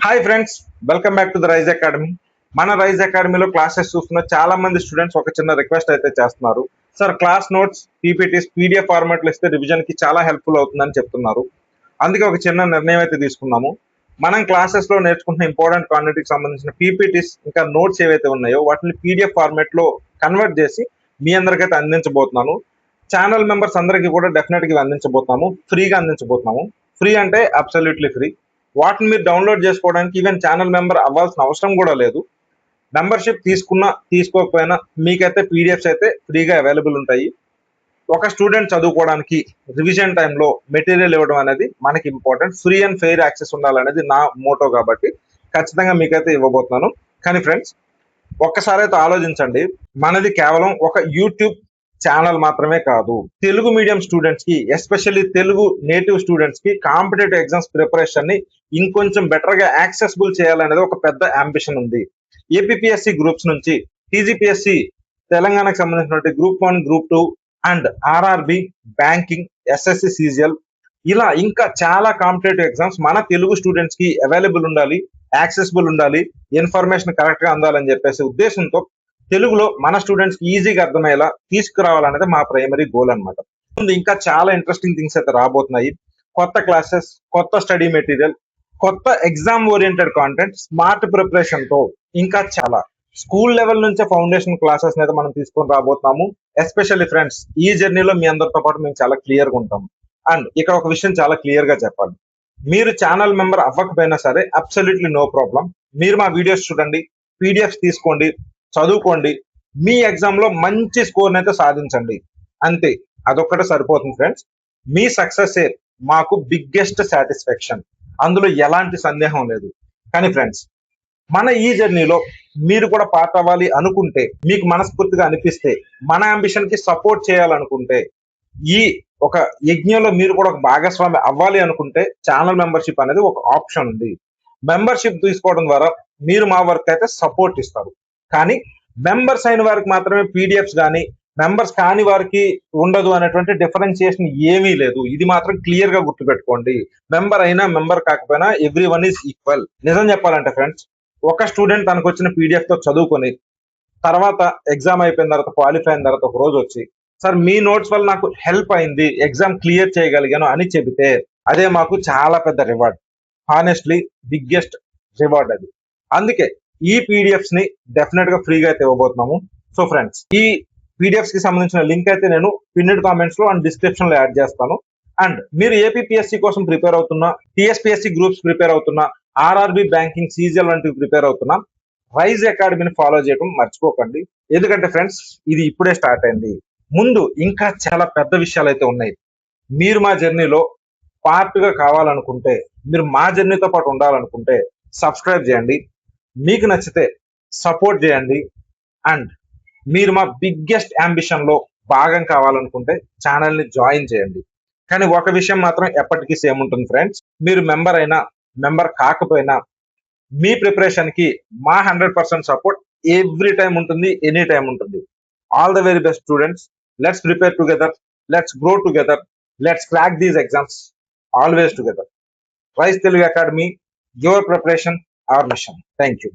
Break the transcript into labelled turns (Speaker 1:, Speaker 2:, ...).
Speaker 1: Hi friends, welcome back to the Rise Academy. మన Rise అకాడమీలో classes చూస్తున్న చాలా మంది స్టూడెంట్స్ ఒక చిన్న రిక్వెస్ట్ అయితే చేస్తున్నారు. Sir, class notes, PPTs, PDF ఫార్మాట్లో ఇస్తే రివిజన్ కి చాలా హెల్ప్ఫుల్ అవుతుందని చెప్తున్నారు. అందుకే ఒక చిన్న నిర్ణయం అయితే తీసుకున్నాము. మనం క్లాసెస్ లో నేర్చుకుంటున్న ఇంపార్టెంట్ కాంటెంట్ కి సంబంధించిన పీపీటీస్ ఇంకా నోట్స్ ఏవైతే ఉన్నాయో వాటిని పీడిఎఫ్ ఫార్మాట్ లో కన్వర్ట్ చేసి మీ అందరికైతే అందించబోతున్నాను. ఛానల్ మెంబర్స్ అందరికీ కూడా డెఫినెట్ గా అందించబోతున్నాము, ఫ్రీగా అందించబోతున్నాము. ఫ్రీ అంటే అబ్సల్యూట్లీ ఫ్రీ. వాటిని మీరు డౌన్లోడ్ చేసుకోవడానికి ఈవెన్ ఛానల్ మెంబర్ అవ్వాల్సిన అవసరం కూడా లేదు. మెంబర్షిప్ తీసుకున్నా తీసుకోకపోయినా మీకైతే పీడిఎఫ్స్ అయితే ఫ్రీగా అవైలబుల్ ఉంటాయి. ఒక స్టూడెంట్ చదువుకోవడానికి రివిజన్ టైంలో మెటీరియల్ ఇవ్వడం అనేది మనకి important. Free and fair access ఉండాలనేది నా మోటో కాబట్టి ఖచ్చితంగా మీకైతే ఇవ్వబోతున్నాను. కానీ ఫ్రెండ్స్, ఒక్కసారి అయితే ఆలోచించండి, మనది కేవలం ఒక యూట్యూబ్ ఛానల్ మాత్రమే కాదు. తెలుగు మీడియం స్టూడెంట్స్ కి, ఎస్పెషల్లీ తెలుగు నేటివ్ స్టూడెంట్స్ కి కాంపిటేటివ్ ఎగ్జామ్స్ ప్రిపరేషన్ ని ఇంకొంచెం బెటర్ గా యాక్సెసిబుల్ చేయాలనేది ఒక పెద్ద అంబిషన్ ఉంది. ఏపీఎస్సి గ్రూప్స్ నుంచి టీజీపీఎస్సి తెలంగాణకు సంబంధించిన group 1, group 2 and RRB, banking, SSC, CGL, ఇలా ఇంకా చాలా కాంపిటేటివ్ ఎగ్జామ్స్ మన తెలుగు స్టూడెంట్స్ కి అవైలబుల్ ఉండాలి, యాక్సెసిబుల్ ఉండాలి, ఇన్ఫర్మేషన్ కరెక్ట్ గా అందాలని చెప్పేసి ఉద్దేశంతో తెలుగులో మన స్టూడెంట్స్ కి ఈజీగా అర్థమయ్యేలా తీసుకురావాలనేది మా ప్రైమరీ గోల్ అనమాట. ఇంకా చాలా ఇంట్రెస్టింగ్ థింగ్స్ అయితే రాబోతున్నాయి. కొత్త క్లాసెస్, కొత్త స్టడీ మెటీరియల్, కొత్త exam oriented content, smart preparation తో ఇంకా చాలా స్కూల్ లెవెల్ నుంచే ఫౌండేషన్ క్లాసెస్ అయితే మనం తీసుకొని రాబోతున్నాము. ఎస్పెషల్లీ ఫ్రెండ్స్, ఈ జర్నీలో మీ అందరితో పాటు మేము చాలా క్లియర్ గా ఉంటాము. అండ్ ఇక్కడ ఒక విషయం చాలా క్లియర్ గా చెప్పాలి, మీరు ఛానల్ మెంబర్ అవ్వకపోయినా సరే అబ్సల్యూట్లీ నో ప్రాబ్లం. మీరు మా వీడియోస్ చూడండి, పీడిఎఫ్స్ తీసుకోండి, చదువుకోండి, మీ ఎగ్జామ్ లో మంచి స్కోర్ అయితే సాధించండి. అంతే, అదొక్కటే సరిపోతుంది ఫ్రెండ్స్. మీ సక్సెస్ మాకు బిగ్గెస్ట్ సాటిస్ఫాక్షన్, అందులో ఎలాంటి సందేహం లేదు. కానీ ఫ్రెండ్స్, మన ఈ జర్నీలో మీరు కూడా పార్ట్ అవ్వాలి అనుకుంటే, మీకు మనస్ఫూర్తిగా అనిపిస్తే, మన అంబిషన్ కి సపోర్ట్ చేయాలనుకుంటే, ఈ ఒక యజ్ఞంలో మీరు కూడా ఒక భాగస్వామి అవ్వాలి అనుకుంటే ఛానల్ మెంబర్షిప్ అనేది ఒక ఆప్షన్ ఉంది. మెంబర్షిప్ తీసుకోవడం ద్వారా మీరు మా వర్క్ అయితే సపోర్ట్ ఇస్తారు. కానీ మెంబర్స్ అయిన వారికి మాత్రమే పీడిఎఫ్స్ కానీ, మెంబర్స్ కాని వారికి ఉండదు అనేటువంటి డిఫరెన్షియేషన్ ఏమీ లేదు. ఇది మాత్రం క్లియర్ గా గుర్తుపెట్టుకోండి. మెంబర్ అయినా మెంబర్ కాకపోయినా ఎవ్రీ వన్ ఈజ్ ఈక్వల్. నిజం చెప్పాలంటే ఫ్రెండ్స్, ఒక స్టూడెంట్ తనకు వచ్చిన పీడిఎఫ్ తో చదువుకొని తర్వాత ఎగ్జామ్ అయిపోయిన తర్వాత, క్వాలిఫై అయిన తర్వాత ఒక రోజు వచ్చి, సార్ మీ నోట్స్ వల్ల నాకు హెల్ప్ అయింది, ఎగ్జామ్ క్లియర్ చేయగలిగాను అని చెబితే అదే మాకు చాలా పెద్ద రివార్డ్. హానెస్ట్లీ బిగ్గెస్ట్ రివార్డ్ అది. అందుకే ఈ పీడిఎఫ్స్ ని డెఫినెట్ గా ఫ్రీగా అయితే ఇవ్వబోతున్నాము. సో ఫ్రెండ్స్, ఈ పీడిఎఫ్స్ కి సంబంధించిన లింక్ అయితే నేను పిన్నెడ్ కామెంట్స్ లో అండ్ డిస్క్రిప్షన్ లో యాడ్ చేస్తాను. అండ్ మీరు ఏపీఎస్సి కోసం ప్రిపేర్ అవుతున్నా, టీఎస్పీఎస్సి గ్రూప్స్ ప్రిపేర్ అవుతున్నా, ఆర్ఆర్బి, బ్యాంకింగ్, సిజిఎల్ వంటివి ప్రిపేర్ అవుతున్నా, రైజ్ అకాడమీని ఫాలో చేయడం మర్చిపోకండి. ఎందుకంటే ఫ్రెండ్స్, ఇది ఇప్పుడే స్టార్ట్ అయింది. ముందు ఇంకా చాలా పెద్ద విషయాలు అయితే ఉన్నాయి. మీరు మా జర్నీలో పార్ట్ గా కావాలనుకుంటే, మీరు మా జర్నీతో పాటు ఉండాలనుకుంటే సబ్స్క్రైబ్ చేయండి, మీకు నచ్చితే సపోర్ట్ చేయండి, అండ్ మీరు మా బిగ్గెస్ట్ అంబిషన్ లో భాగం కావాలనుకుంటే ఛానల్ ని జాయిన్ చేయండి. కానీ ఒక విషయం మాత్రం ఎప్పటికీ సేమ్ ఉంటుంది ఫ్రెండ్స్, మీరు మెంబర్ అయినా మెంబర్ కాకపోయినా మీ ప్రిపరేషన్ కి మా 100% సపోర్ట్ ఎవ్రీ టైం ఉంటుంది, ఎనీ టైం ఉంటుంది. All the very best students. Let's prepare together, let's grow together, let's crack these exams always together. Rise Telugu academy, your preparation, our mission. Thank you.